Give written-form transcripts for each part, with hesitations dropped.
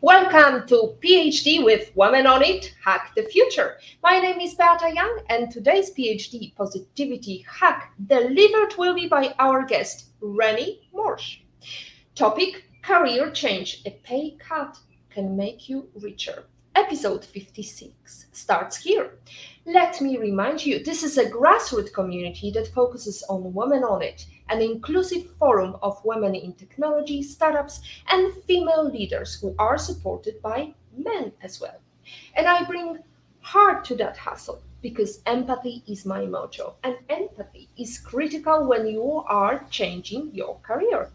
Welcome to PhD with Women on It, Hack the Future. My name is Beata Young, and today's PhD Positivity Hack delivered will be by our guest, Reny Morsch. Topic, Career Change. A pay cut can make you richer. Episode 56 starts here. Let me remind you, this is a grassroots community that focuses on Women on It, an inclusive forum of women in technology, startups, and female leaders who are supported by men as well. And I bring heart to that hustle because empathy is my motto, and empathy is critical when you are changing your career.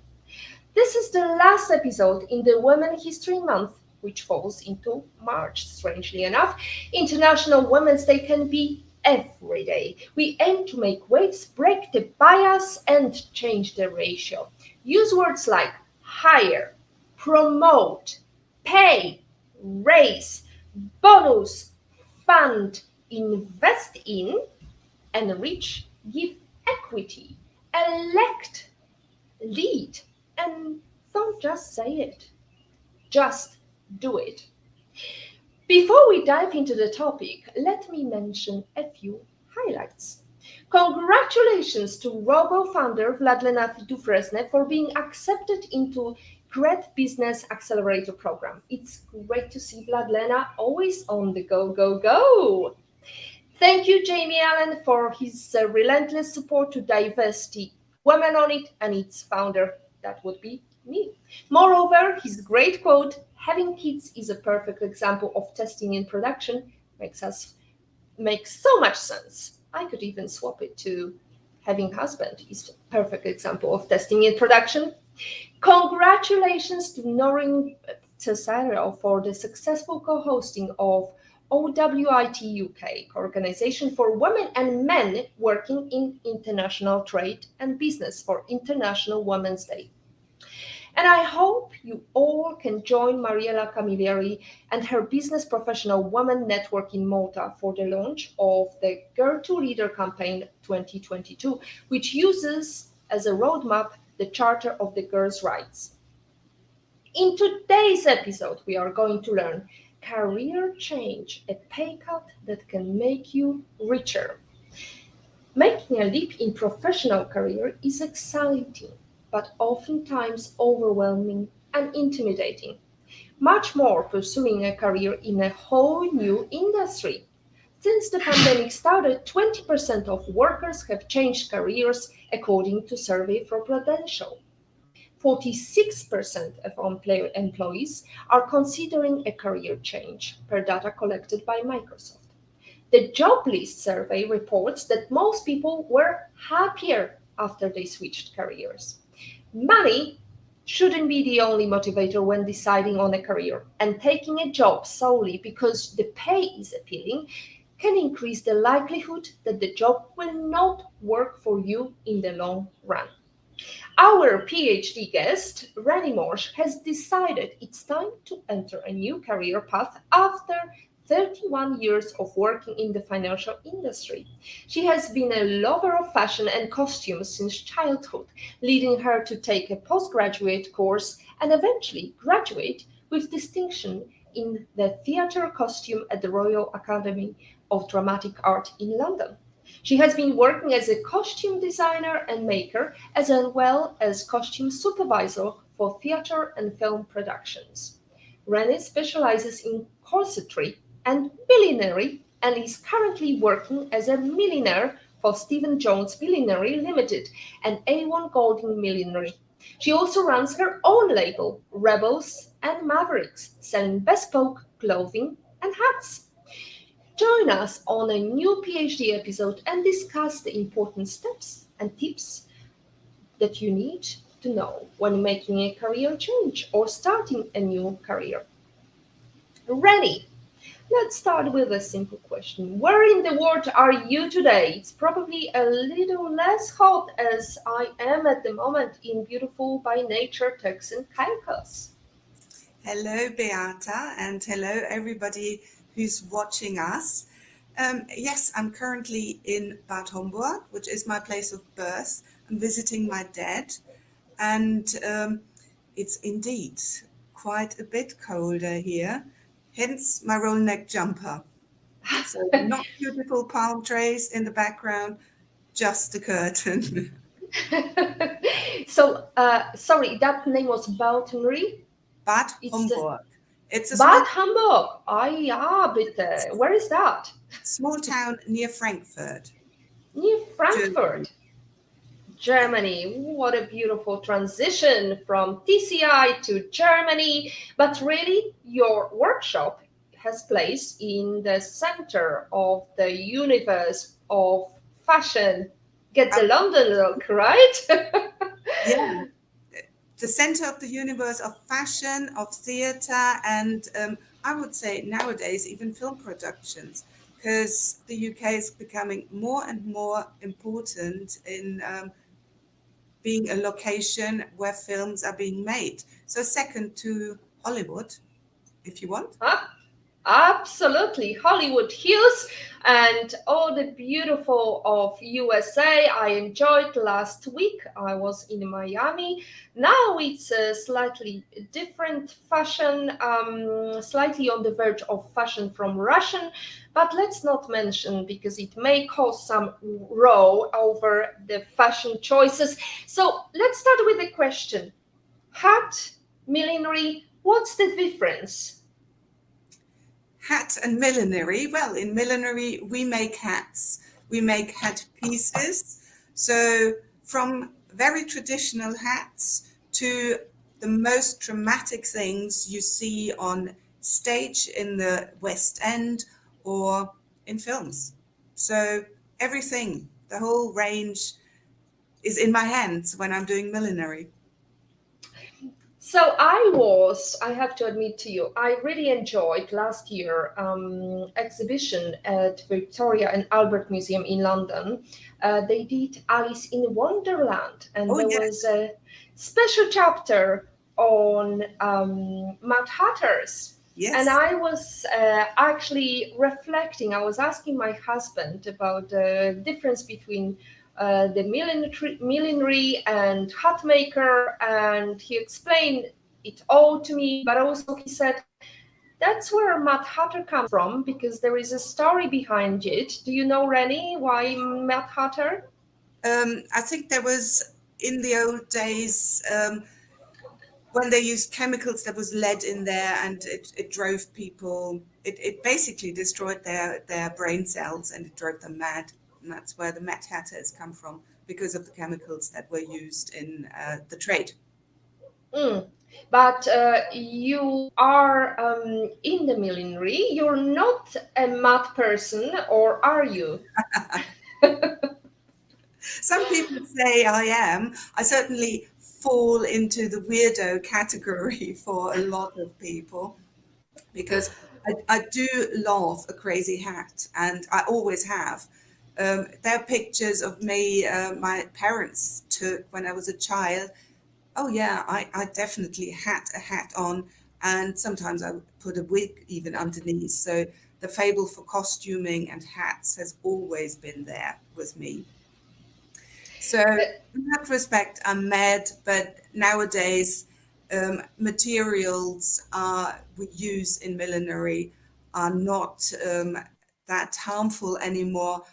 This is the last episode in the Women History Month, which falls into March, strangely enough. International Women's Day can be every day. We aim to make waves, break the bias, and change the ratio. Use words like hire, promote, pay, raise, bonus, fund, invest in, enrich, give equity, elect, lead, and don't just say it, just do it. Before we dive into the topic, let me mention a few highlights. Congratulations to Robo founder Vladlena Dufresne for being accepted into Great Business Accelerator program. It's great to see Vladlena always on the go, go, go. Thank you, Jamie Allen, for his relentless support to diversity, Women on It, and its founder. That would be me. Moreover, his great quote, having kids is a perfect example of testing in production, makes so much sense. I could even swap it to having husband is a perfect example of testing in production. Congratulations to Noreen Cesario for the successful co-hosting of OWIT UK, Organization for Women and Men Working in International Trade and Business for International Women's Day. And I hope you all can join Mariela Camilleri and her business professional women network in Malta for the launch of the Girl to Leader campaign 2022, which uses as a roadmap the Charter of the Girls' Rights. In today's episode, we are going to learn career change, a pay cut that can make you richer. Making a leap in professional career is exciting, but oftentimes overwhelming and intimidating. Much more pursuing a career in a whole new industry. Since the pandemic started, 20% of workers have changed careers according to survey from Prudential. 46% of employees are considering a career change, per data collected by Microsoft. The job list survey reports that most people were happier after they switched careers. Money shouldn't be the only motivator when deciding on a career, and taking a job solely because the pay is appealing can increase the likelihood that the job will not work for you in the long run. Our PhD guest, Reny Morsch, has decided it's time to enter a new career path after 31 years of working in the financial industry. She has been a lover of fashion and costumes since childhood, leading her to take a postgraduate course and eventually graduate with distinction in the theatre costume at the Royal Academy of Dramatic Art in London. She has been working as a costume designer and maker, as well as costume supervisor for theatre and film productions. Reny specializes in corsetry and millinery and is currently working as a milliner for Stephen Jones Millinery Limited and Awon Golding Millinery. She also runs her own label, Rebels and Mavericks, selling bespoke clothing and hats. Join us on a new PhD episode and discuss the important steps and tips that you need to know when making a career change or starting a new career. Reny, let's start with a simple question. Where in the world are you today? It's probably a little less hot as I am at the moment in beautiful by nature Texan Caicos. Hello, Beata, and hello, everybody who's watching us. Yes, I'm currently in Bad Homburg, which is my place of birth. I'm visiting my dad, and it's indeed quite a bit colder here, hence my roll neck jumper. So not beautiful palm trees in the background, just a curtain. So, sorry, that name was Baltonry. Bad It's Homburg. It's a Bad Hamburg. Ah, yeah, but where is that? small town near Frankfurt, Near Germany. Frankfurt, Germany. What a beautiful transition from TCI to Germany. But really, your workshop has place in the center of the universe of fashion. Get the Uh, London look, right? yeah, the center of the universe of fashion, of theater, and I would say nowadays even film productions, because the UK is becoming more and more important in being a location where films are being made. So second to Hollywood, if you want. Huh? Absolutely, Hollywood Hills and all the beautiful of USA. I enjoyed last week. I was in Miami. Now it's a slightly different fashion, slightly on the verge of fashion from Russian, but let's not mention because it may cause some row over the fashion choices. So let's start with the question: hat, millinery, what's the difference? Hat and millinery. Well, in millinery, we make hats, we make hat pieces. So, from very traditional hats to the most dramatic things you see on stage in the West End or in films. So, everything, the whole range is in my hands when I'm doing millinery. So I have to admit to you, I really enjoyed last year exhibition at Victoria and Albert Museum in London. They did Alice in Wonderland, and Oh, there was yes, a special chapter on Mad Hatters. And yes. I was actually reflecting. I was asking my husband about the difference between the millinery and hat maker, and he explained it all to me. But also he said that's where Mad Hatter comes from because there is a story behind it. Do you know, Rennie, why Mad Hatter? I think there was in the old days when they used chemicals, there was lead in there, and it drove people. It basically destroyed their brain cells, and it drove them mad. And that's where the Mad Hatters come from, because of the chemicals that were used in the trade. Mm. But you are in the millinery. You're not a mad person, or are you? Some people say I am. I certainly fall into the weirdo category for a lot of people, because I do love a crazy hat, and I always have. There are pictures of me, my parents took when I was a child. Oh, yeah, I definitely had a hat on, and sometimes I would put a wig even underneath. So the fable for costuming and hats has always been there with me. So, in that respect, I'm mad, but nowadays, materials we use in millinery are not that harmful anymore.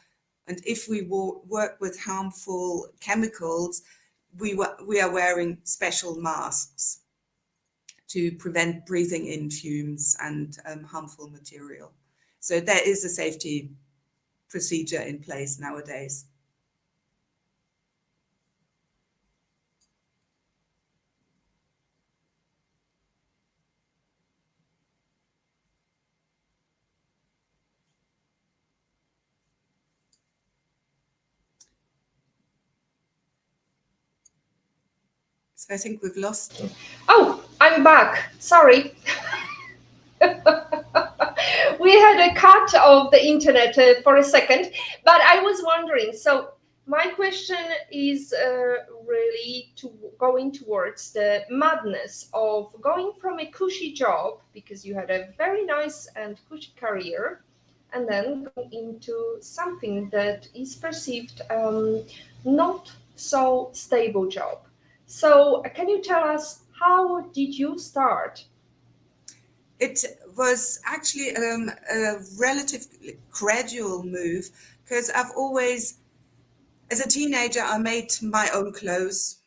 And if we work with harmful chemicals, we are wearing special masks to prevent breathing in fumes and harmful material. So there is a safety procedure in place nowadays. So I think we've lost. Oh, I'm back. Sorry. We had a cut of the internet for a second, but I was wondering. So my question is really to going towards the madness of going from a cushy job because you had a very nice and cushy career, and then going into something that is perceived not so stable job. So can you tell us how did you start? It was actually a relatively gradual move because I've always, as a teenager, I made my own clothes.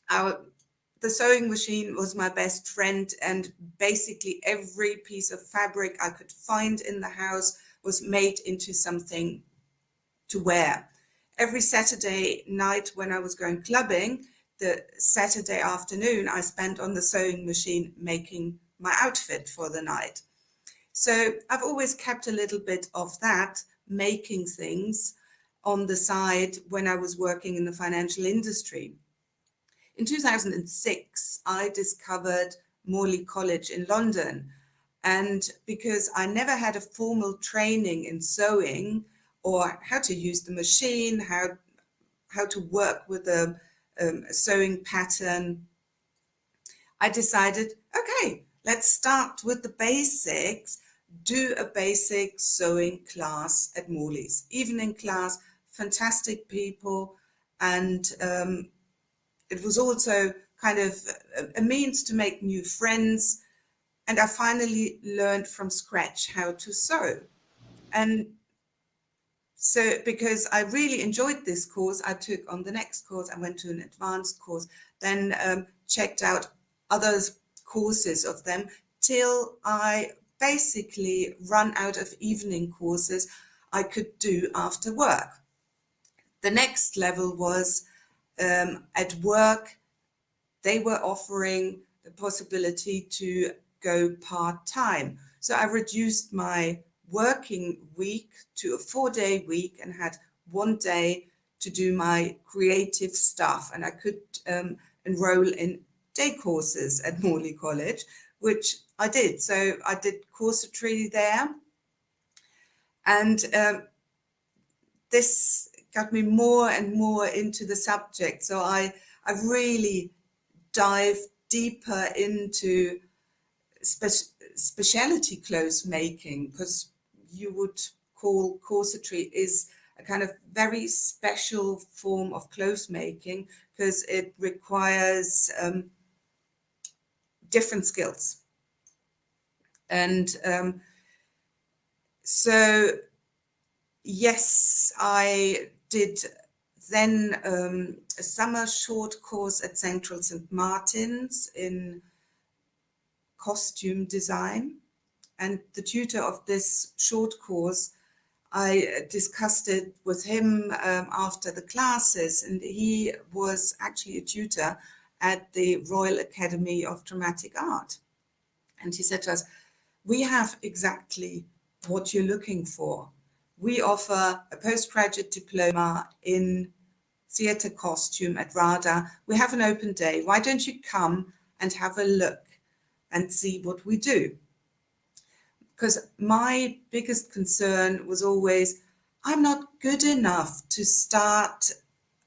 The sewing machine was my best friend, and basically every piece of fabric I could find in the house was made into something to wear. Every Saturday night when I was going clubbing, the Saturday afternoon I spent on the sewing machine making my outfit for the night. So I've always kept a little bit of that, making things on the side when I was working in the financial industry. In 2006, I discovered Morley College in London. And because I never had a formal training in sewing or how to use the machine, how to work with a sewing pattern, I decided, okay, let's start with the basics, do a basic sewing class at Morley's. Evening class, fantastic people, and it was also kind of a means to make new friends. And I finally learned from scratch how to sew. And so because I really enjoyed this course, I took on the next course. I went to an advanced course, then checked out other courses of them till I basically run out of evening courses I could do after work. The next level was at work. They were offering the possibility to go part-time. So I reduced my working week to a 4-day week and had 1 day to do my creative stuff. And I could enroll in day courses at Morley College, which I did. So I did corsetry there. And this got me more and more into the subject. So I really dive deeper into specialty clothes making, because you would call corsetry is a kind of very special form of clothes making because it requires different skills. And so, yes, I did then a summer short course at Central St. Martin's in costume design. And the tutor of this short course, I discussed it with him after the classes, and he was actually a tutor at the Royal Academy of Dramatic Art. And he said to us, we have exactly what you're looking for. We offer a postgraduate diploma in theatre costume at RADA. We have an open day. Why don't you come and have a look and see what we do? Because my biggest concern was always, I'm not good enough to start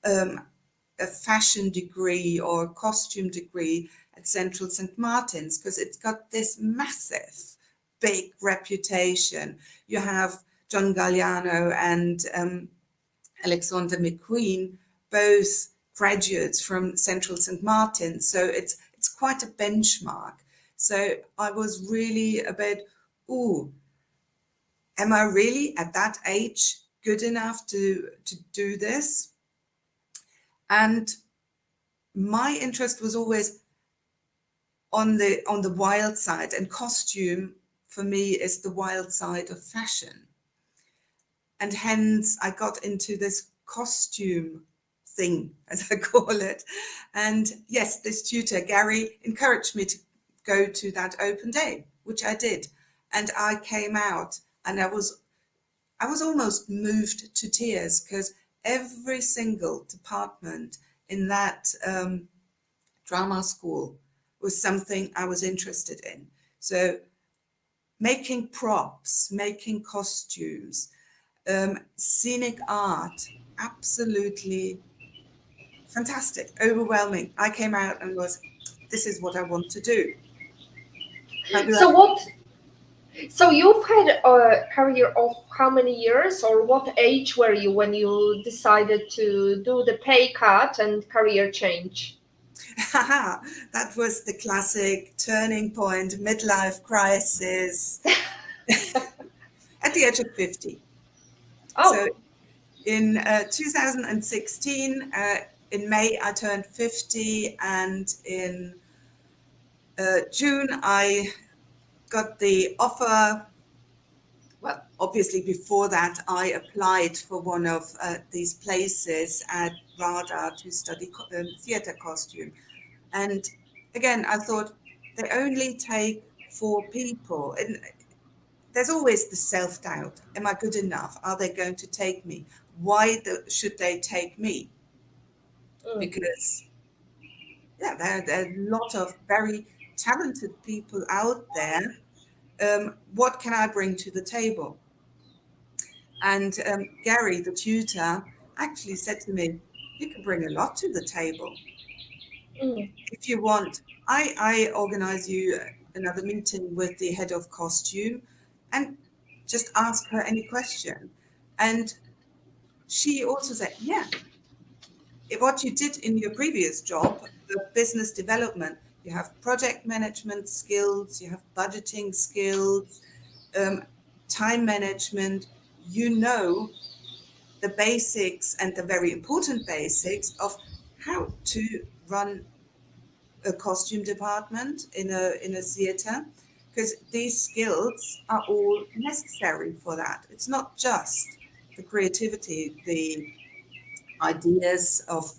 a fashion degree or a costume degree at Central St. Martin's, because it's got this massive, big reputation. You have John Galliano and Alexander McQueen, both graduates from Central St. Martin's. So it's quite a benchmark. So I was really a bit, am I really at that age good enough to do this? And my interest was always on the wild side, and costume for me is the wild side of fashion. And hence I got into this costume thing, as I call it. And yes, this tutor, Gary, encouraged me to go to that open day, which I did. And I came out and I was almost moved to tears, because every single department in that drama school was something I was interested in. So making props, making costumes, scenic art, absolutely fantastic, overwhelming. I came out and this is what I want to do. So you've had a career of how many years, or what age were you when you decided to do the pay cut and career change? That was the classic turning point, midlife crisis at the age of 50. So Oh, in 2016, in May, I turned 50, and in June, I got the offer. Well, obviously, before that, I applied for one of these places at RADA to study theatre costume. And again, I thought they only take 4 people. And there's always the self-doubt. Am I good enough? Are they going to take me? Why should they take me? mm, Because, yeah, there are a lot of very talented people out there. What can I bring to the table? And Gary, the tutor, actually said to me, you can bring a lot to the table. mm. If you want, I organize you another meeting with the head of costume and just ask her any question. And she also said, yeah, what you did in your previous job, the business development, you have project management skills, you have budgeting skills, um, time management, you know the basics and the very important basics of how to run a costume department in a theater, because these skills are all necessary for that. It's not just the creativity, the ideas of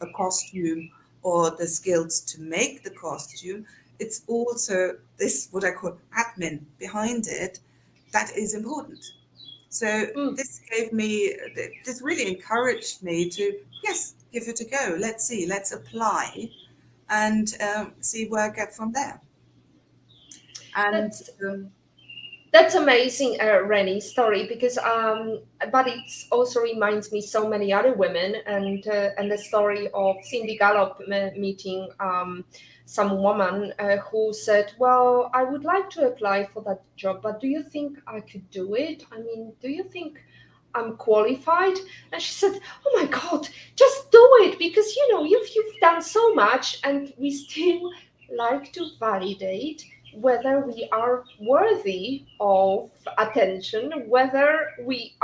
a costume or the skills to make the costume. It's also this, what I call admin behind it, that is important. So Mm. this gave me, this really encouraged me to, yes, give it a go. Let's see, let's apply and see where I get from there. And That's That's amazing, Rennie story, because but it also reminds me so many other women, and the story of Cindy Gallop meeting some woman who said, "Well, I would like to apply for that job, but do you think I could do it? I mean, do you think I'm qualified?" And she said, "Oh my God, just do it, because you've done so much, and we still like to validate whether we are worthy of attention, whether we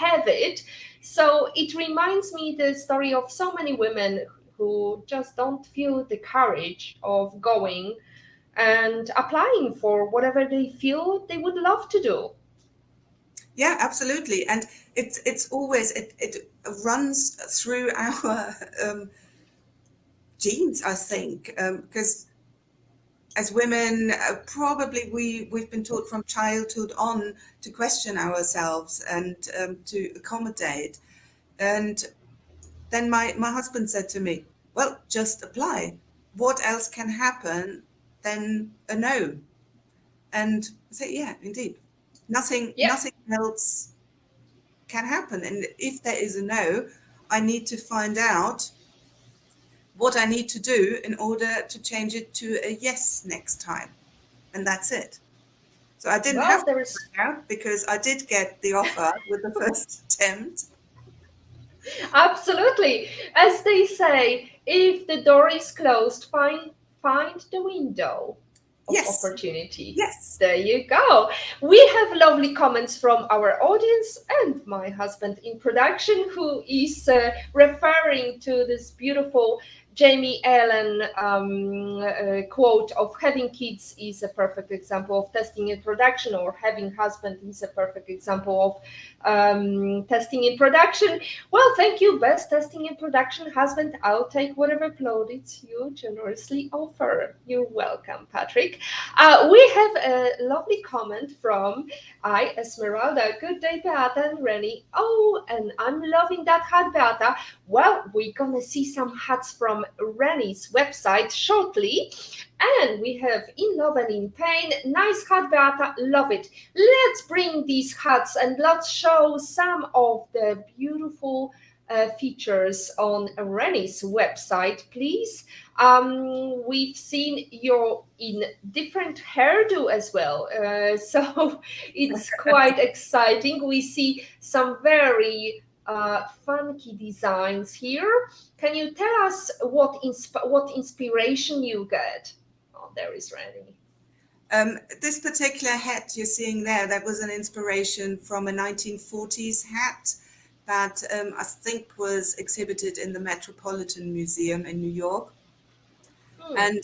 have it." So it reminds me the story of so many women who just don't feel the courage of going and applying for whatever they feel they would love to do. yeah, absolutely. And it's always, it runs through our genes, I think, because as women, probably we've been taught from childhood on to question ourselves and to accommodate. And then my husband said to me, well, just apply. What else can happen than a no? And I said, yeah, indeed. Yeah. Nothing else can happen. And if there is a no, I need to find out what I need to do in order to change it to a yes next time. And that's it. So I didn't have Well, to there is find out because I did get the offer with the first attempt. absolutely, as they say, if the door is closed, find the window of Yes, opportunity. yes. There you go. We have lovely comments from our audience and my husband in production, who is referring to this beautiful Jamie Allen quote of having kids is a perfect example of testing in production, or having husband is a perfect example of testing in production. Well, thank you. Best testing in production husband. I'll take whatever plaudits you generously offer. You're welcome, Patrick. We have a lovely comment from Esmeralda. Good day, Beata and Rennie. Oh, and I'm loving that hat, Beata. Well, we're gonna see some hats from Rennie's website shortly. And we have In Love and in Pain. Nice hat, Beata. Love it. Let's bring these hats and let's show some of the beautiful features on Rennie's website, please. We've seen you in different hairdo as well, so it's quite exciting. We see some very funky designs here. Can you tell us what inspiration you get? Oh, there is Reny. This particular hat you're seeing there, that was an inspiration from a 1940s hat that I think was exhibited in the Metropolitan Museum in New York. And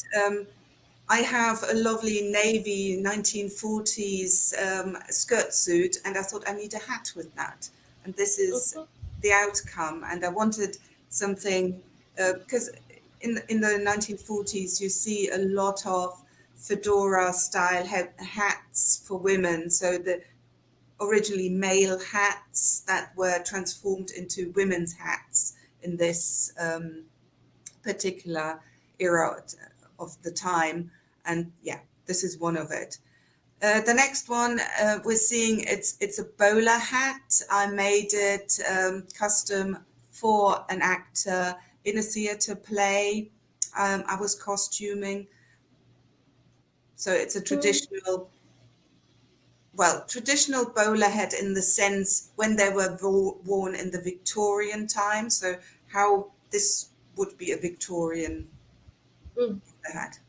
I have a lovely navy 1940s skirt suit, and I thought I need a hat with that. And this is the outcome. And I wanted something, because in the 1940s, you see a lot of fedora style hats for women. So the originally male hats that were transformed into women's hats in this particular era of the time. And yeah, this is one of it. The next one we're seeing, it's a bowler hat. I made it custom for an actor in a theatre play. I was costuming. So it's a traditional bowler hat in the sense when they were worn in the Victorian time. So how this would be a Victorian hat.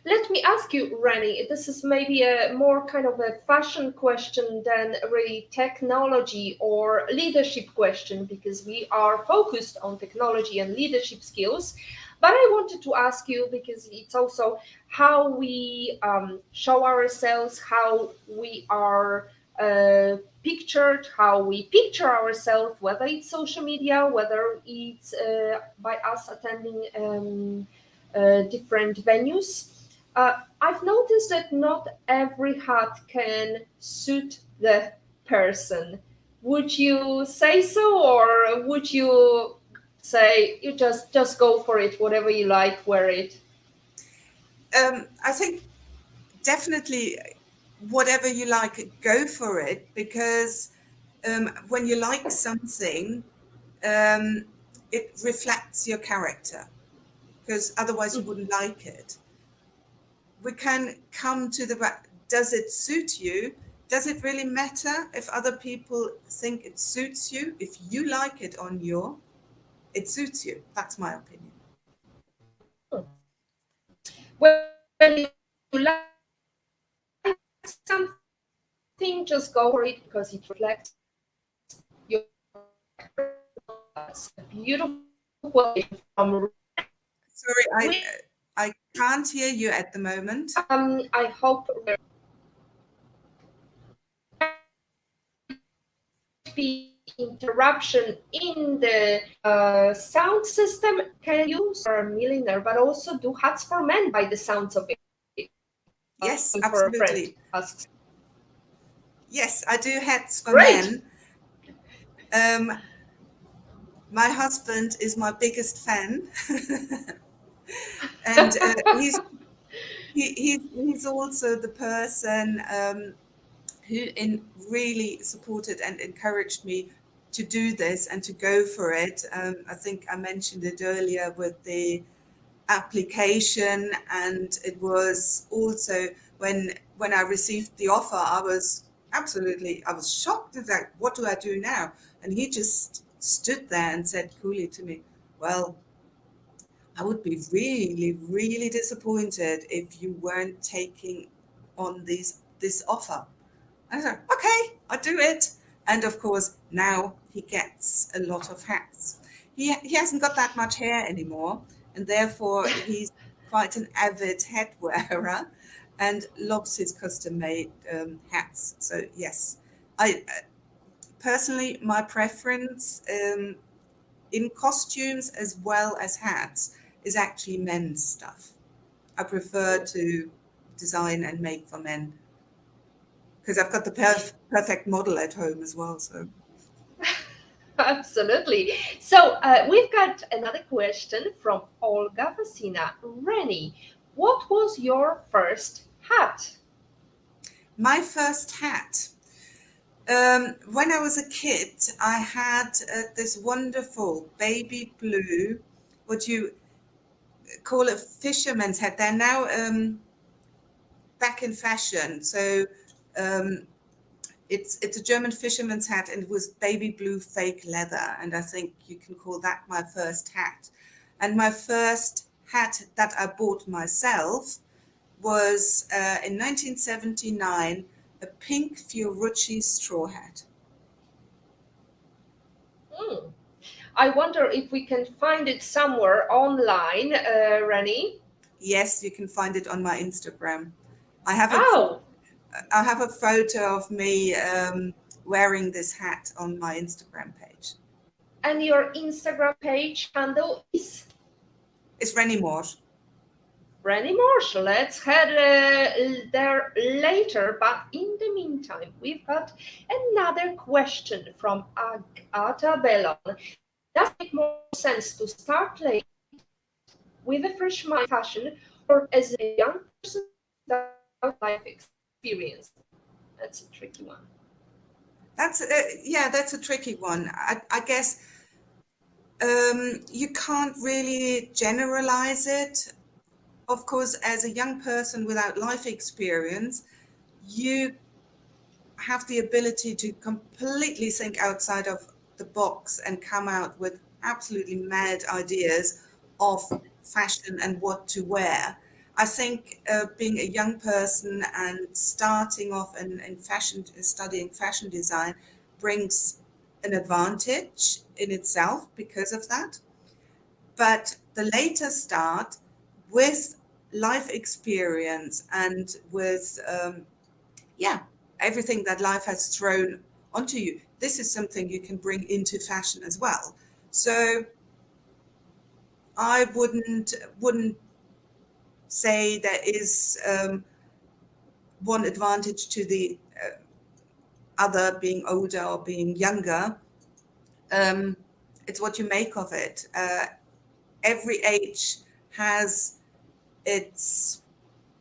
Let me ask you, Reny, this is maybe a more kind of a fashion question than really technology or leadership question, because we are focused on technology and leadership skills. But I wanted to ask you, because it's also how we show ourselves, how we are pictured, how we picture ourselves, whether it's social media, whether it's by us attending different venues. I've noticed that not every hat can suit the person. Would you say so, or would you say you just go for it, whatever you like, wear it? I think definitely whatever you like, go for it, because when you like something, it reflects your character, because otherwise you wouldn't like it. We can come to does it suit you? Does it really matter if other people think it suits you? If you like it it suits you. That's my opinion. When you like something, just go for it because it reflects your beautiful from. Sorry, I can't hear you at the moment. I hope there be interruption in the sound system. Can use for a milliner, but also do hats for men by the sounds of it. Yes, For a friend absolutely. asks. Yes, I do hats for Great. men. My husband is my biggest fan, and he's also the person who really supported and encouraged me to do this and to go for it. I think I mentioned it earlier with the application, and it was also when I received the offer, I was shocked. It's like, what do I do now? And he just stood there and said coolly to me, well, I would be really, really disappointed if you weren't taking on this offer. I was like, okay, I'll do it. And of course, now he gets a lot of hats. He hasn't got that much hair anymore, and therefore he's quite an avid hat wearer and loves his custom-made hats. So yes, I personally, my preference in costumes as well as hats is actually men's stuff. I prefer to design and make for men, because I've got the perfect model at home as well. So Absolutely. So we've got another question from Olga Vasina. Reny, what was your first hat? my first hat. When I was a kid, I had this wonderful baby blue, what you call a fisherman's hat. They're now back in fashion. So It's a German fisherman's hat, and it was baby blue fake leather, and I think you can call that my first hat. And my first hat that I bought myself was in 1979, a pink Fiorucci straw hat. Hmm. I wonder if we can find it somewhere online, Reny. Yes, you can find it on my Instagram. I have a Oh, I have a photo of me wearing this hat on my Instagram page. and your Instagram page handle is It's Reny Morsch. Reny Morsch. Let's head there later. But in the meantime, we've got another question from Agata Bellon. Does it make more sense to start late with a fresh mind fashion or as a young person without life experience? That's a tricky one. That's a tricky one. I guess you can't really generalize it. Of course, as a young person without life experience, you have the ability to completely think outside of the box and come out with absolutely mad ideas of fashion and what to wear. I think being a young person and starting off in fashion, studying fashion design, brings an advantage in itself because of that. But the later start with life experience and with yeah, everything that life has thrown onto you, this is something you can bring into fashion as well. So I wouldn't say there is one advantage to the other being older or being younger. It's what you make of it. Every age has its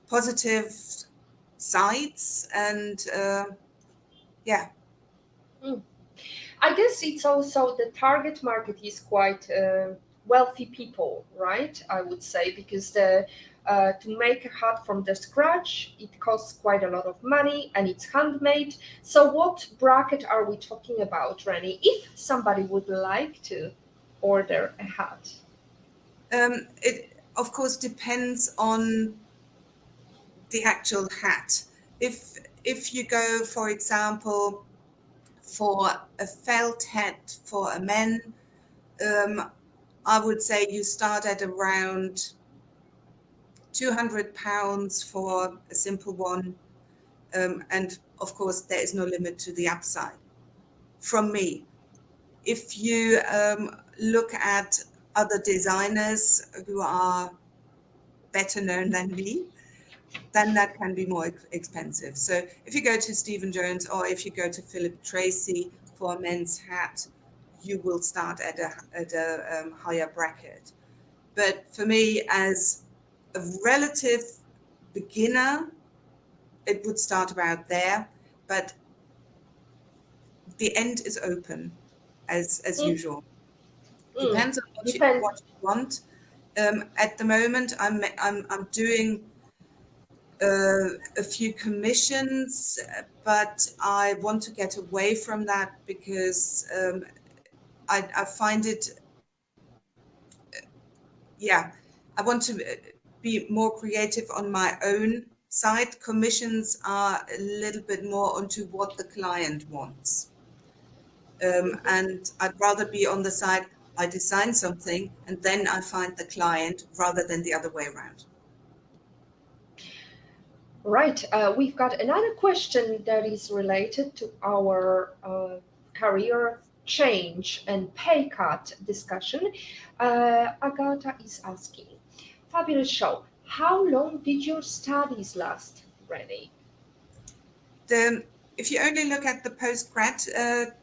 positive sides, and yeah. Mm. I guess it's also the target market is quite wealthy people, right? I would say because the to make a hat from the scratch, it costs quite a lot of money and it's handmade. So, what bracket are we talking about, Reny? If somebody would like to order a hat, It of course depends on the actual hat. If you go, for example, for a felt hat for a man, I would say you start at around £200 for a simple one, and of course there is no limit to the upside. From me, if you look at other designers who are better known than me, then that can be more expensive. So if you go to Stephen Jones or if you go to Philip Tracy for a men's hat, you will start at a higher bracket. But for me, as a relative beginner, it would start about there. But the end is open, as mm, usual. mm, Depends on depend. what you want. At the moment, I'm doing a few commissions, but I want to get away from that because I find it, yeah, I want to be more creative on my own side. Commissions are a little bit more onto what the client wants. And I'd rather be on the side, I design something and then I find the client rather than the other way around. Right. We've got another question that is related to our career change and pay cut discussion. Agata is asking, fabulous show. How long did your studies last, Reny? If you only look at the postgrad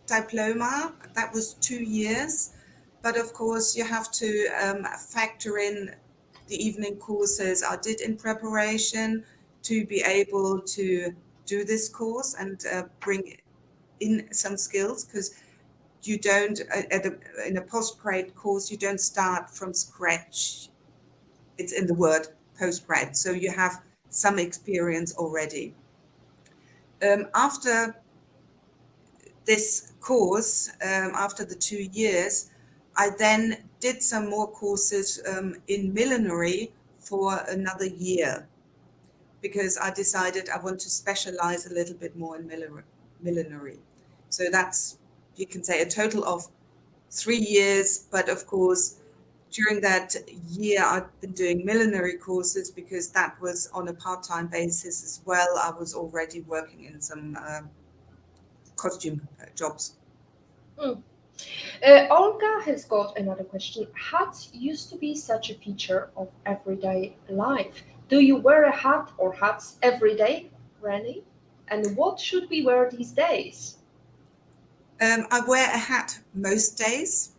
diploma, that was 2 years. But of course, you have to factor in the evening courses I did in preparation to be able to do this course and bring in some skills, because you don't, in a postgrad course, you don't start from scratch. It's in the word postgrad. So you have some experience already. After this course, after the 2 years, I then did some more courses in millinery for another year, because I decided I want to specialize a little bit more in millinery. So that's, you can say, a total of 3 years. But of course, during that year, I've been doing millinery courses because that was on a part-time basis as well. I was already working in some costume jobs. Mm. Olga has got another question. Hats used to be such a feature of everyday life. Do you wear a hat or hats every day, Reny? And what should we wear these days? I wear a hat most days.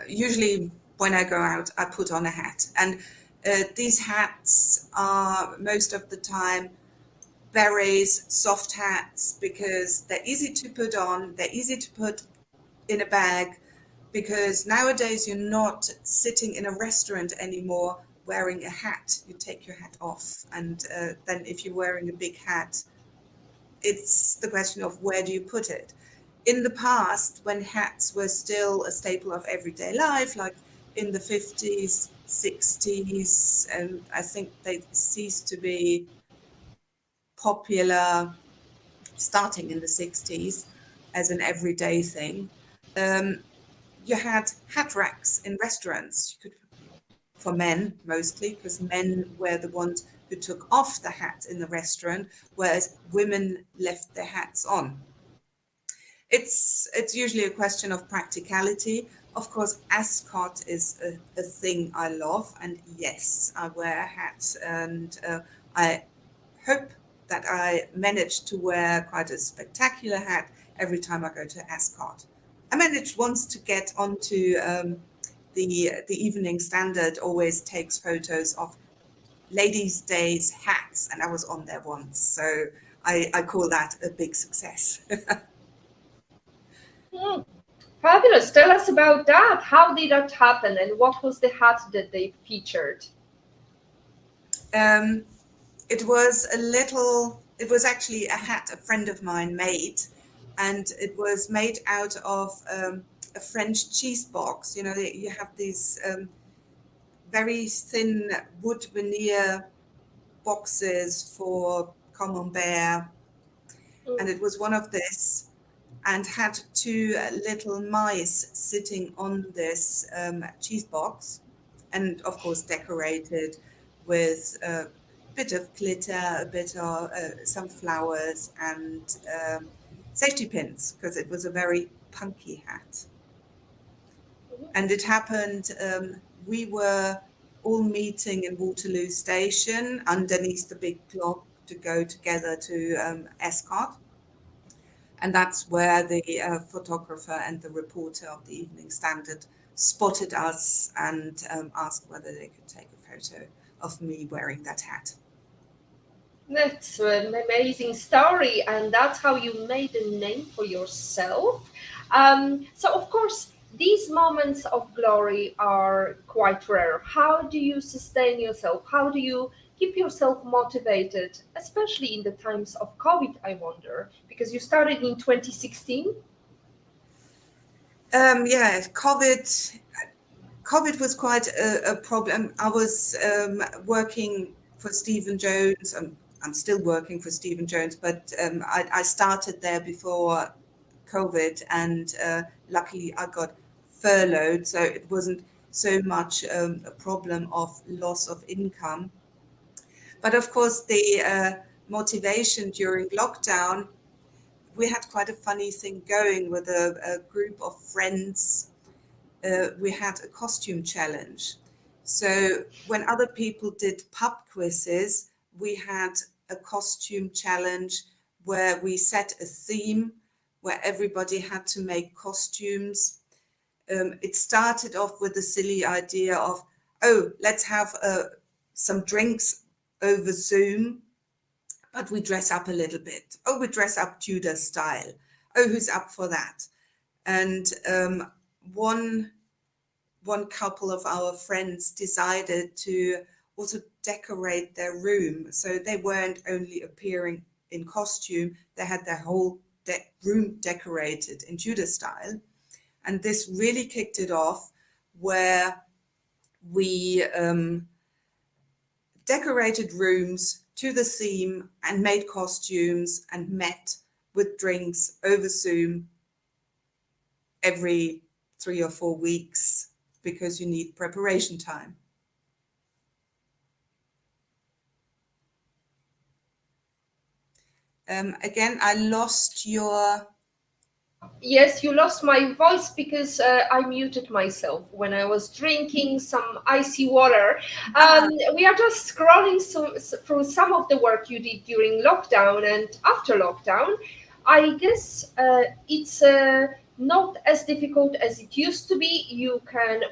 Usually when I go out, I put on a hat. And these hats are most of the time berets, soft hats, because they're easy to put on, they're easy to put in a bag, because nowadays you're not sitting in a restaurant anymore wearing a hat. You take your hat off, and then if you're wearing a big hat, it's the question of where do you put it. In the past, when hats were still a staple of everyday life, like in the 50s, 60s, and I think they ceased to be popular starting in the 60s as an everyday thing. You had hat racks in restaurants. You could, for men mostly, because men were the ones who took off the hat in the restaurant, whereas women left their hats on. It's usually a question of practicality. Of course, ascot is a thing I love, and yes, I wear a hat, and I hope that I manage to wear quite a spectacular hat every time I go to ascot. I managed once to get onto the Evening Standard always takes photos of ladies' days hats, and I was on there once, so I call that a big success. Hmm. Fabulous. Tell us about that. How did that happen and what was the hat that they featured? It was it was actually a hat a friend of mine made, and it was made out of a French cheese box. You know, you have these very thin wood veneer boxes for camembert, and it was one of this, and had two little mice sitting on this cheese box, and of course decorated with a bit of glitter, a bit of some flowers, and safety pins, because it was a very punky hat. And it happened, we were all meeting in Waterloo Station underneath the big clock to go together to Escott. And that's where the photographer and the reporter of the Evening Standard spotted us and asked whether they could take a photo of me wearing that hat. That's an amazing story, and that's how you made a name for yourself. So, of course, these moments of glory are quite rare. How do you sustain yourself? How do you keep yourself motivated, especially in the times of COVID, I wonder? Because you started in 2016. Yeah, COVID was quite a problem. I was working for Stephen Jones. I'm still working for Stephen Jones, but I started there before COVID, and luckily I got furloughed, so it wasn't so much a problem of loss of income. But of course, the motivation during lockdown, we had quite a funny thing going with a group of friends. We had a costume challenge. So when other people did pub quizzes, we had a costume challenge where we set a theme where everybody had to make costumes. It started off with the silly idea of, oh, let's have some drinks over Zoom, but we dress up a little bit. Oh, we dress up Tudor style. Oh, who's up for that? And one couple of our friends decided to also decorate their room. So they weren't only appearing in costume, they had their whole room decorated in Tudor style. And this really kicked it off, where we decorated rooms to the theme and made costumes and met with drinks over Zoom every 3 or 4 weeks, because you need preparation time. Again, I lost your... Yes, you lost my voice because I muted myself when I was drinking some icy water. We are just scrolling through some of the work you did during lockdown and after lockdown. I guess it's not as difficult as it used to be.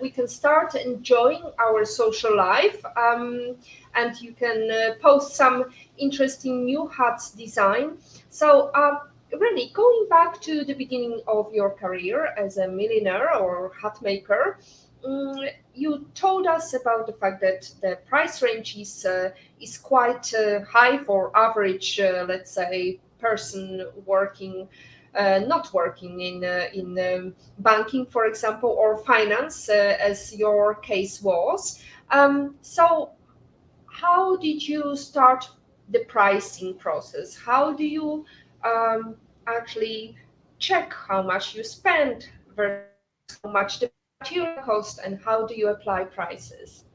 We can start enjoying our social life, and you can post some interesting new hats design. So. Really, going back to the beginning of your career as a milliner or hat maker, you told us about the fact that the price range is quite high for average, let's say, person working, not working in banking, for example, or finance, as your case was. So, how did you start the pricing process? How do you um, actually check how much you spend versus how much the material cost, and how do you apply prices?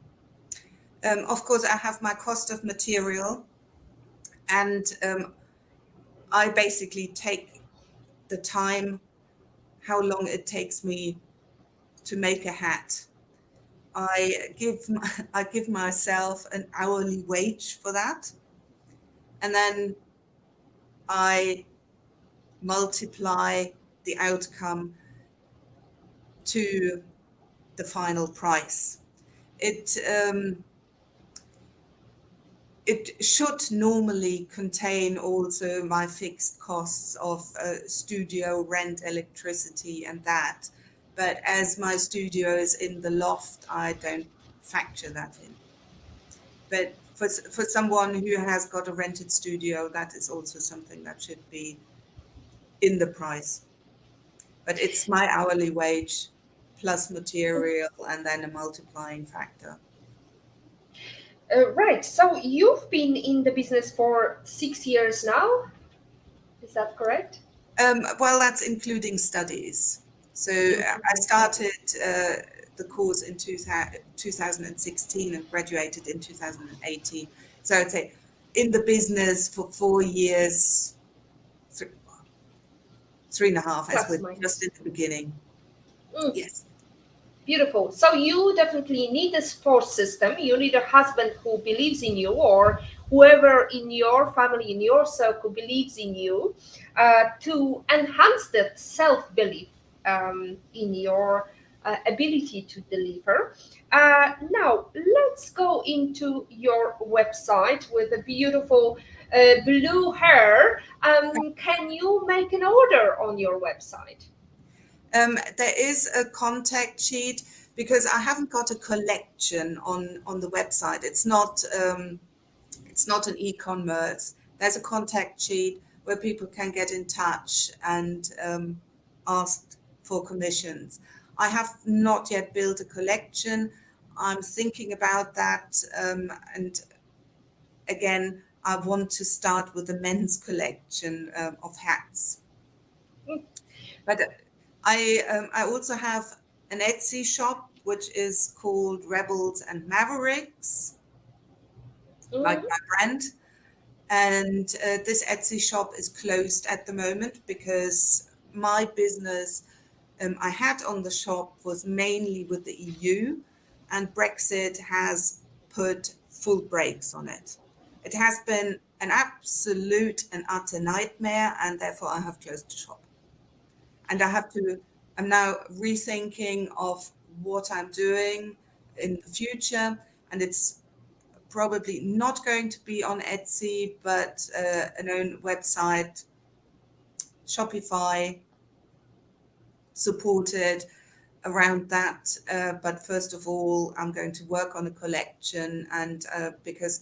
Of course, I have my cost of material, and I basically take the time, how long it takes me to make a hat. I give myself an hourly wage for that, and then I multiply the outcome to the final price. It should normally contain also my fixed costs of studio rent, electricity, and that. But as my studio is in the loft, I don't factor that in. But for someone who has got a rented studio, that is also something that should be in the price. But it's my hourly wage plus material and then a multiplying factor. Right. So you've been in the business for 6 years now. Is that correct? Well, that's including studies. So I started the course in 2016 and graduated in 2018. So I'd say in the business for 4 years, 3.5, as Plus we're minus. just in the beginning. Mm. Yes. Beautiful. So you definitely need a support system. You need a husband who believes in you, or whoever in your family, in your circle, believes in you, to enhance that self-belief in your ability to deliver. Now, let's go into your website with a beautiful blue hair. Can you make an order on your website? There is a contact sheet, because I haven't got a collection on the website. It's not an e-commerce. There's a contact sheet where people can get in touch and ask for commissions. I have not yet built a collection. I'm thinking about that, and again, I want to start with a men's collection of hats. But I also have an Etsy shop which is called Rebels and Mavericks, like Mhm. my brand. And this Etsy shop is closed at the moment because my business I had on the shop was mainly with the EU, and Brexit has put full brakes on it. It has been an absolute and utter nightmare, and therefore I have closed the shop. And I'm now rethinking of what I'm doing in the future, and it's probably not going to be on Etsy, but an own website, Shopify supported around that. But first of all, I'm going to work on a collection, and because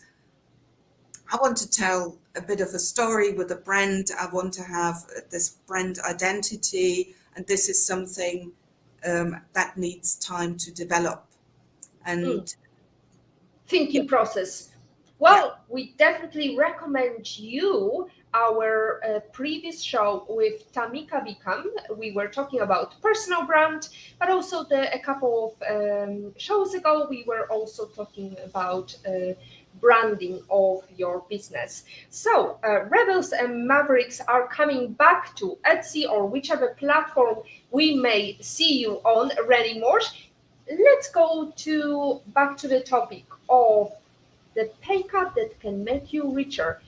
I want to tell a bit of a story with a brand. I want to have this brand identity, and this is something that needs time to develop. Mm. And yeah, Thinking process. yeah, Well, we definitely recommend you our previous show with Tamika Bikam. We were talking about personal brand, but also a couple of shows ago, we were also talking about branding of your business. So, Rebels and Mavericks are coming back to Etsy or whichever platform we may see you on, Reny Morsch. Let's go to back to the topic of the pay cut that can make you richer.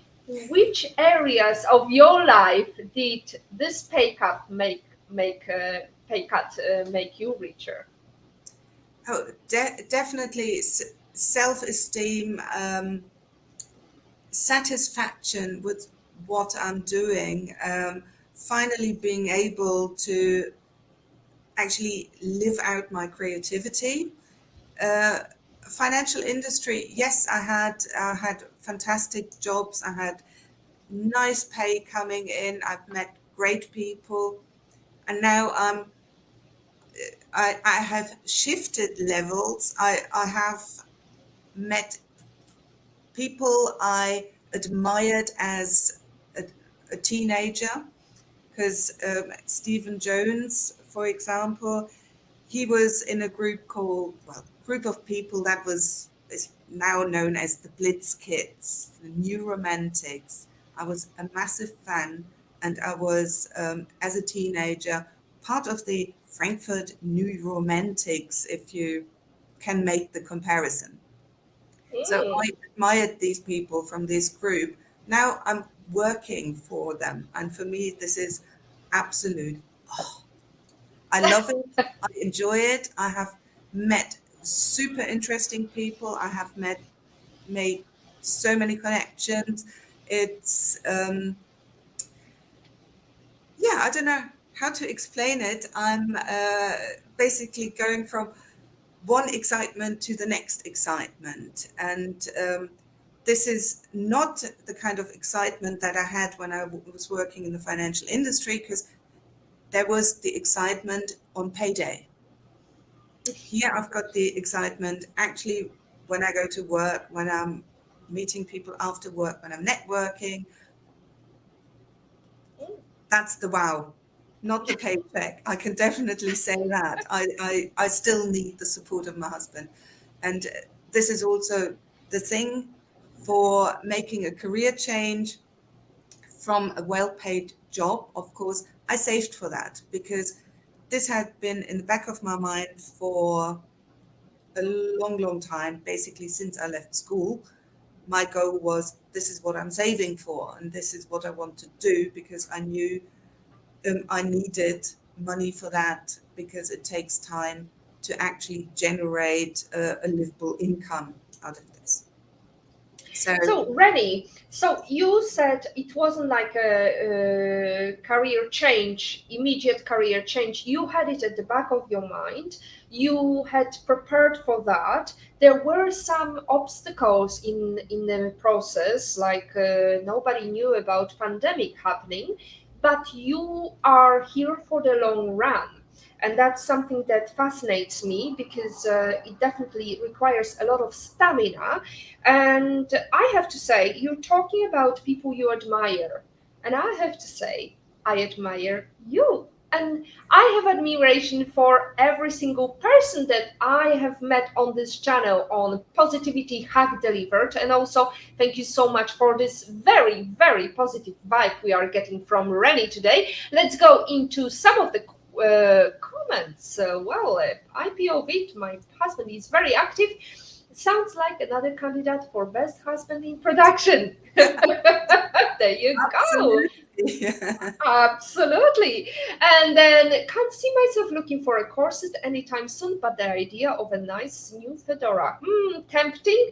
Which areas of your life did this pay cut make you richer? oh, definitely self-esteem, satisfaction with what I'm doing, finally being able to actually live out my creativity. Uh, Financial industry, yes, I had fantastic jobs. I had nice pay coming in. I've met great people, and now I have shifted levels. I have met people I admired as a teenager, because Stephen Jones, for example, he was in a group called, well, group of people that is now known as the Blitz Kids, the New Romantics. I was a massive fan, and I was, as a teenager, part of the Frankfurt New Romantics, if you can make the comparison. So Mm. I admired these people from this group. Now I'm working for them, and for me, this is absolute. I love it. I enjoy it. I have met super interesting people. I have made so many connections. It's yeah, I don't know how to explain it. I'm basically going from one excitement to the next excitement, and this is not the kind of excitement that I had when I was working in the financial industry, because there was the excitement on payday. Here I've got the excitement actually when I go to work, when I'm meeting people after work, when I'm networking. That's the wow, not the paycheck. I can definitely say that. I still need the support of my husband. And this is also the thing for making a career change from a well paid job. Of course, I saved for that, because this had been in the back of my mind for a long, long time, basically since I left school. My goal was, this is what I'm saving for, and this is what I want to do, because I knew I needed money for that, because it takes time to actually generate a livable income out of this. So So, Rennie, so you said it wasn't like a career change, immediate career change. You had it at the back of your mind. You had prepared for that. There were some obstacles in the process, like nobody knew about pandemic happening, but you are here for the long run. And that's something that fascinates me because it definitely requires a lot of stamina. And I have to say, you're talking about people you admire. And I have to say, I admire you. And I have admiration for every single person that I have met on this channel on Positivity Hack Delivered. And also, thank you so much for this very, very positive vibe we are getting from Rennie today. Let's go into some of the comments. IPO my husband is very active. Sounds like another candidate for best husband in production. There you go. absolutely. Absolutely. And then can't see myself looking for a corset anytime soon, but the idea of a nice new fedora, tempting.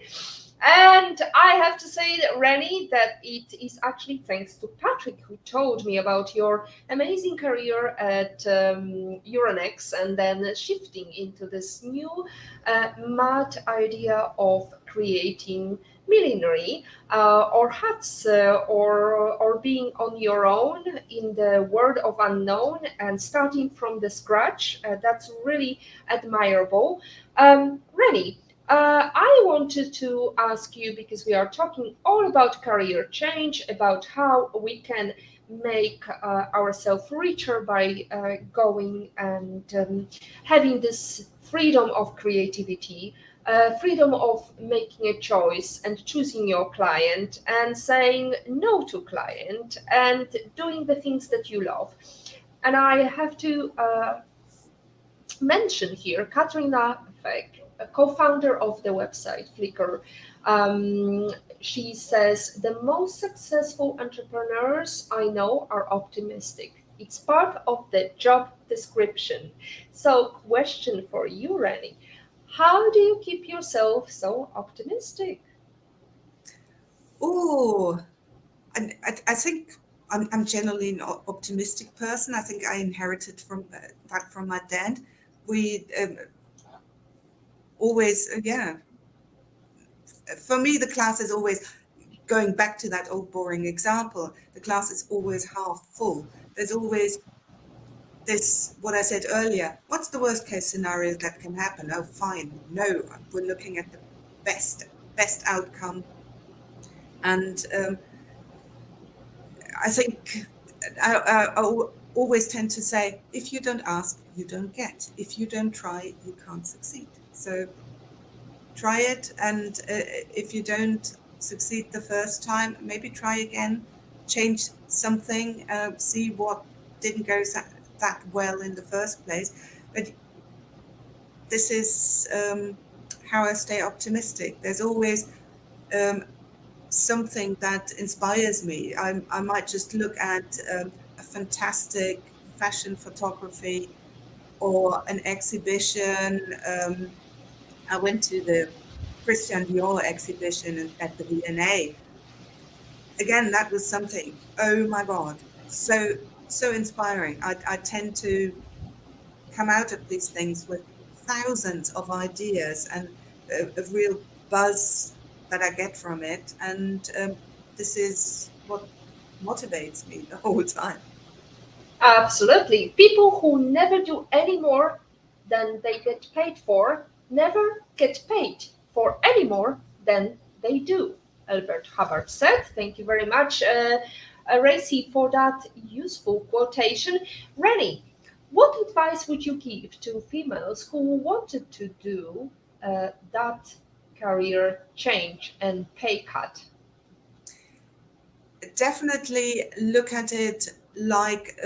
And I have to say, that, Rennie, that it is actually thanks to Patrick who told me about your amazing career at Euronext and then shifting into this new mad idea of creating millinery or hats or being on your own in the world of unknown and starting from the scratch. That's really admirable. Reny, I wanted to ask you, because we are talking all about career change, about how we can make ourselves richer by going and having this freedom of creativity, freedom of making a choice and choosing your client and saying no to client and doing the things that you love. And I have to mention here Katrina Feck, a co-founder of the website Flickr. She says the most successful entrepreneurs I know are optimistic. It's part of the job description. So, question for you, Reny. How do you keep yourself so optimistic? Oh, I think I'm generally an optimistic person. I think I inherited from that from my dad. We always, yeah. For me, the class is always going back to that old boring example. The class is always half full. There's always this, what I said earlier. What's the worst case scenario that can happen? Oh, fine. No, we're looking at the best outcome. And I think I always tend to say, if you don't ask, you don't get. If you don't try, you can't succeed. So try it, and if you don't succeed the first time, maybe try again, change something, see what didn't go that well in the first place. But this is how I stay optimistic. There's always something that inspires me. I might just look at a fantastic fashion photography or an exhibition. I went to the Christian Dior exhibition at the V&A. Again, that was something. Oh my God, so inspiring. I tend to come out of these things with thousands of ideas and a real buzz that I get from it. And this is what motivates me the whole time. Absolutely. People who never do any more than they get paid for never get paid for any more than they do. Albert Hubbard said. Thank you very much, Racy, for that useful quotation. Reny, what advice would you give to females who wanted to do that career change and pay cut? Definitely look at it like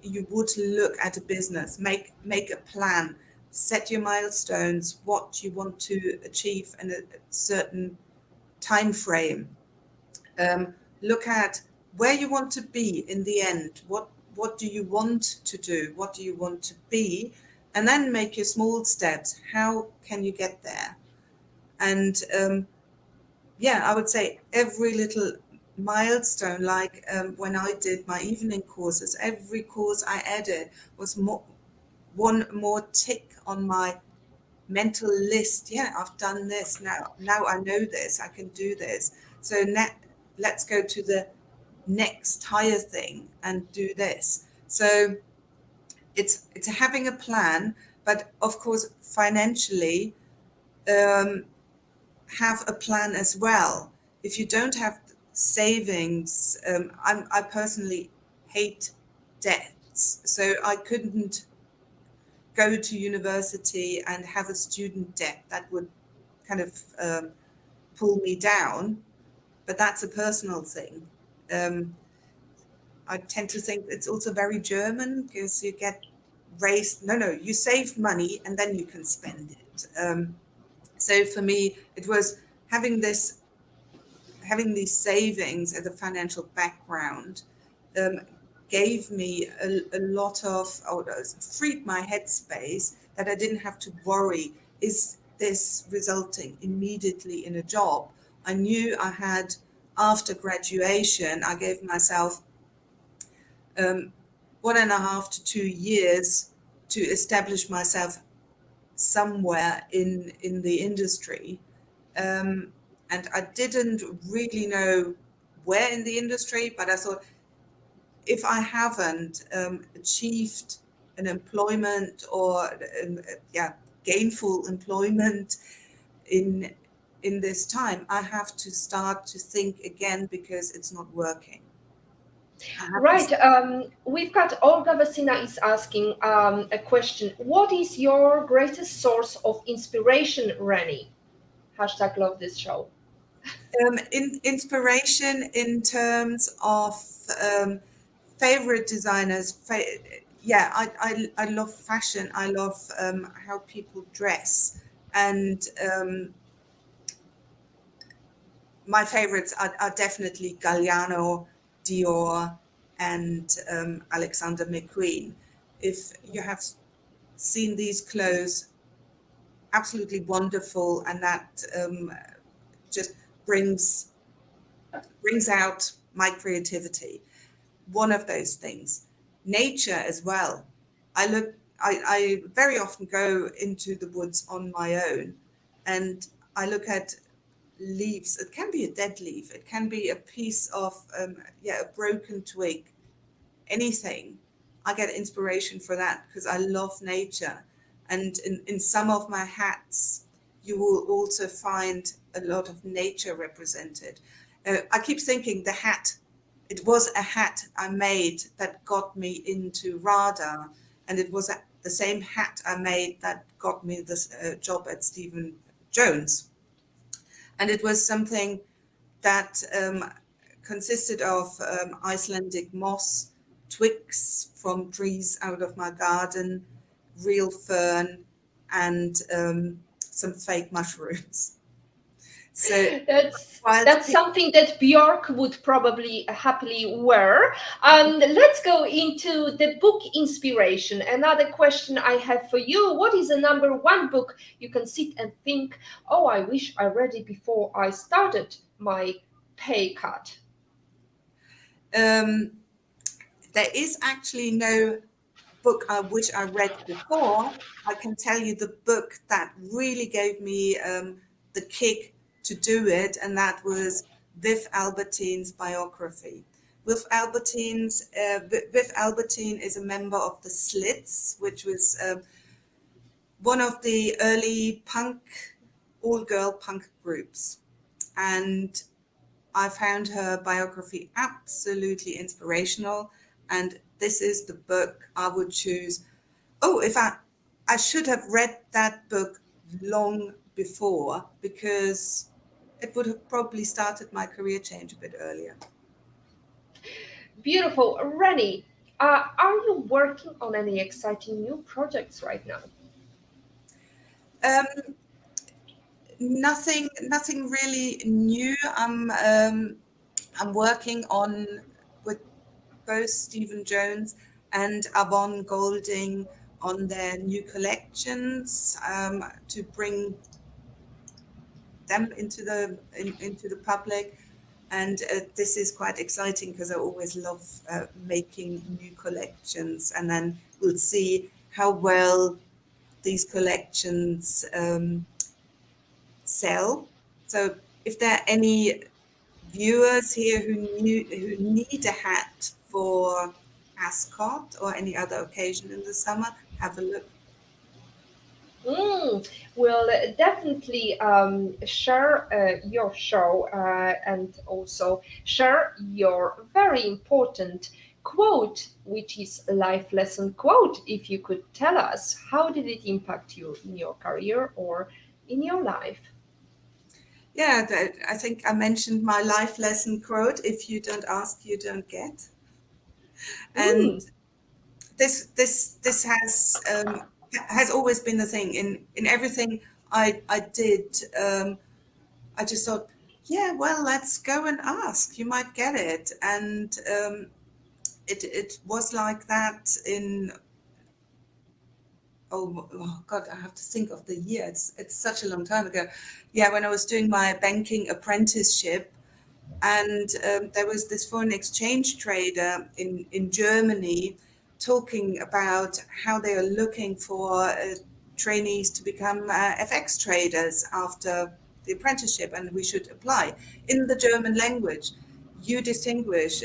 you would look at a business. Make a plan, set your milestones, what you want to achieve in a certain time frame. Look at where you want to be in the end. What do you want to do? What do you want to be? And then make your small steps. How can you get there? And yeah, I would say every little milestone, like when I did my evening courses, every course I added was one more tick on my mental list. Yeah, I've done this now. Now I know this. I can do this. So let's go to the next higher thing and do this. So it's having a plan, but of course financially um, have a plan as well. If you don't have savings, I personally hate debts, so I couldn't go to university and have a student debt. That would kind of pull me down, but that's a personal thing. Um, I tend to think it's also very German because you get raised, no, you save money and then you can spend it. So for me, it was having this having these savings as a financial background um, gave me a lot of, freed my headspace that I didn't have to worry, is this resulting immediately in a job? I knew I had, after graduation, I gave myself 1.5 to 2 years to establish myself somewhere in the industry. Um, and I didn't really know where in the industry, but I thought if I haven't achieved an employment or gainful employment in this time, I have to start to think again because it's not working. Right. We've got Olga Vesina is asking a question. What is your greatest source of inspiration, Reny? Hashtag love this show. In inspiration in terms of favorite designers. I love fashion. I love how people dress, and my favorites are definitely Galliano, Dior, and Alexander McQueen. If you have seen these clothes, absolutely wonderful, and that just brings out my creativity. One of those things. Nature as well. I very often go into the woods on my own, and I look at leaves. It can be a dead leaf. It can be a piece of a broken twig. Anything. I get inspiration for that because I love nature. And in some of my hats, you will also find a lot of nature represented. I keep thinking it was a hat I made that got me into RADA, and it was the same hat I made that got me this job at Stephen Jones. And it was something that consisted of Icelandic moss, twigs from trees out of my garden, real fern, and some fake mushrooms. So That's something that Bjork would probably happily wear. Let's go into the book inspiration. Another question I have for you. What is the number one book you can sit and think, oh, I wish I read it before I started my pay cut? There is actually no book I wish I read before. I can tell you the book that really gave me the kick to do it, and that was Viv Albertine's biography. Viv Albertine is a member of the Slits, which was one of the early all-girl punk groups. And I found her biography absolutely inspirational, and this is the book I would choose. Oh, if I should have read that book long before, because it would have probably started my career change a bit earlier. Beautiful. Reny, are you working on any exciting new projects right now? Nothing really new. I'm working on with both Stephen Jones and Awon Golding on their new collections to bring them into the public, and this is quite exciting because I always love making new collections, and then we'll see how well these collections sell. So if there are any viewers here who need a hat for Ascot or any other occasion in the summer, have a look. We'll definitely share your show and also share your very important quote, which is a life lesson quote. If you could tell us, how did it impact you in your career or in your life? Yeah, I think I mentioned my life lesson quote: "If you don't ask, you don't get." And Mm. this has always been the thing in everything I did. I just thought, yeah, well, let's go and ask. You might get it, and it was like that in. Oh God, I have to think of the year. It's such a long time ago. Yeah, when I was doing my banking apprenticeship, and there was this foreign exchange trader in Germany talking about how they are looking for trainees to become FX traders after the apprenticeship and we should apply. In the German language, you distinguish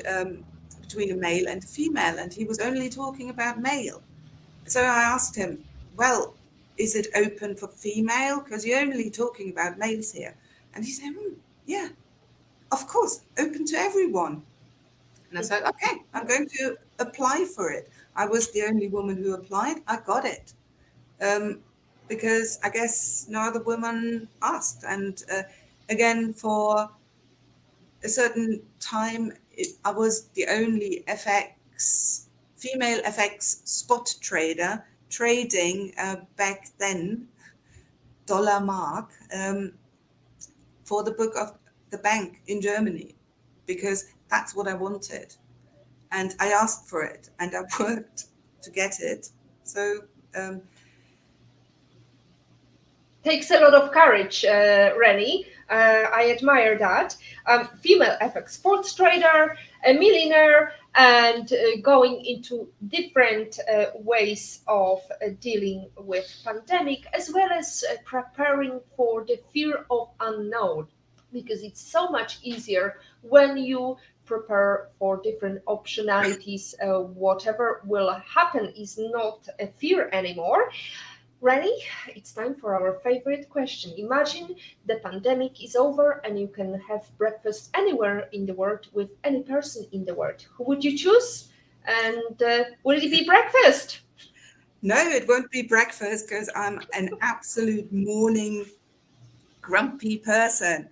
between a male and a female, and he was only talking about male. So I asked him, well, is it open for female? Because you're only talking about males here. And he said, yeah, of course, open to everyone. And I said, okay, I'm going to apply for it. I was the only woman who applied. I got it. Because I guess no other woman asked. And again, for a certain time, I was the only female FX spot trader trading back then, dollar mark, for the book of the bank in Germany, because that's what I wanted. And I asked for it and I worked to get it. So takes a lot of courage, Reny. I admire that. Female FX sports trader, a milliner, and going into different ways of dealing with pandemic, as well as preparing for the fear of unknown, because it's so much easier when you prepare for different optionalities. Whatever will happen is not a fear anymore. Reny, it's time for our favorite question. Imagine the pandemic is over and you can have breakfast anywhere in the world with any person in the world. Who would you choose? And will it be breakfast? No, it won't be breakfast because I'm an absolute morning grumpy person.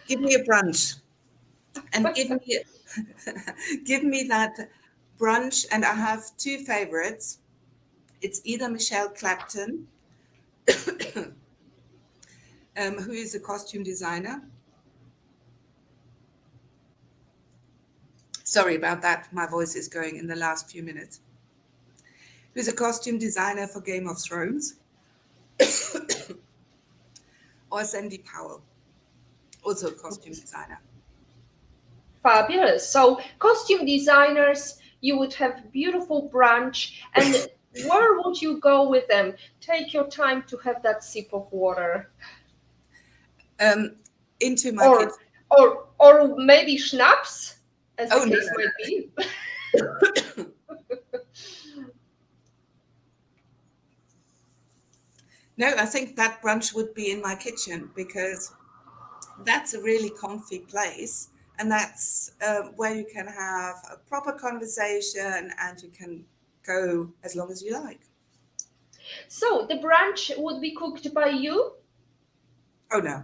Give me a brunch and give me that brunch. And I have two favorites. It's either Michelle Clapton, who is a costume designer. Sorry about that. My voice is going in the last few minutes. Who's a costume designer for Game of Thrones. Or Sandy Powell, also a costume designer. Fabulous. So costume designers, you would have beautiful brunch. And where would you go with them? Take your time to have that sip of water. Into my kitchen. Or maybe schnapps, as the case might be. No, I think that brunch would be in my kitchen because that's a really comfy place. And that's where you can have a proper conversation and you can go as long as you like. So the brunch would be cooked by you? Oh, no.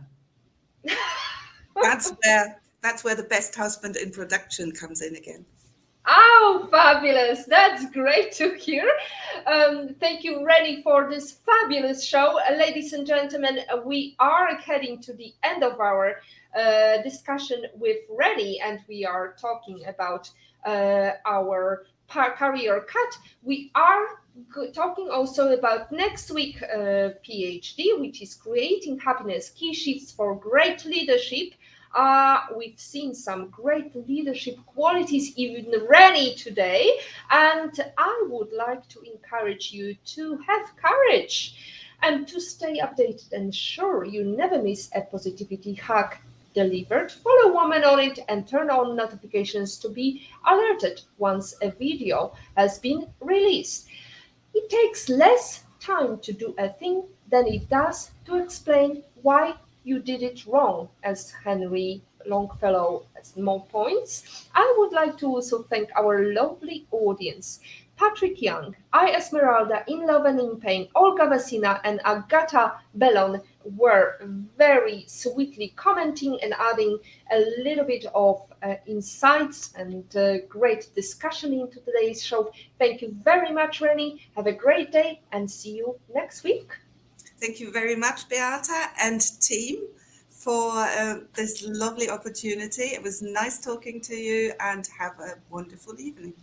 That's where the best husband in production comes in again. Oh, fabulous. That's great to hear. Thank you, Reny, for this fabulous show. Ladies and gentlemen, we are heading to the end of our discussion with Reny, and we are talking about our career cut. We are talking also about next week PhD, which is Creating Happiness, Key Shifts for Great Leadership. We've seen some great leadership qualities, even Reny today, and I would like to encourage you to have courage and to stay updated and sure you never miss a positivity hack delivered. Follow Woman on It and turn on notifications to be alerted once a video has been released. It takes less time to do a thing than it does to explain why you did it wrong, as Henry Longfellow has more points. I would like to also thank our lovely audience. Patrick Young, I Esmeralda, In Love and in Pain, Olga Vasina and Agata Bellon were very sweetly commenting and adding a little bit of insights and great discussion into today's show. Thank you very much, Reny. Have a great day and see you next week. Thank you very much, Beata and team, for this lovely opportunity. It was nice talking to you and have a wonderful evening.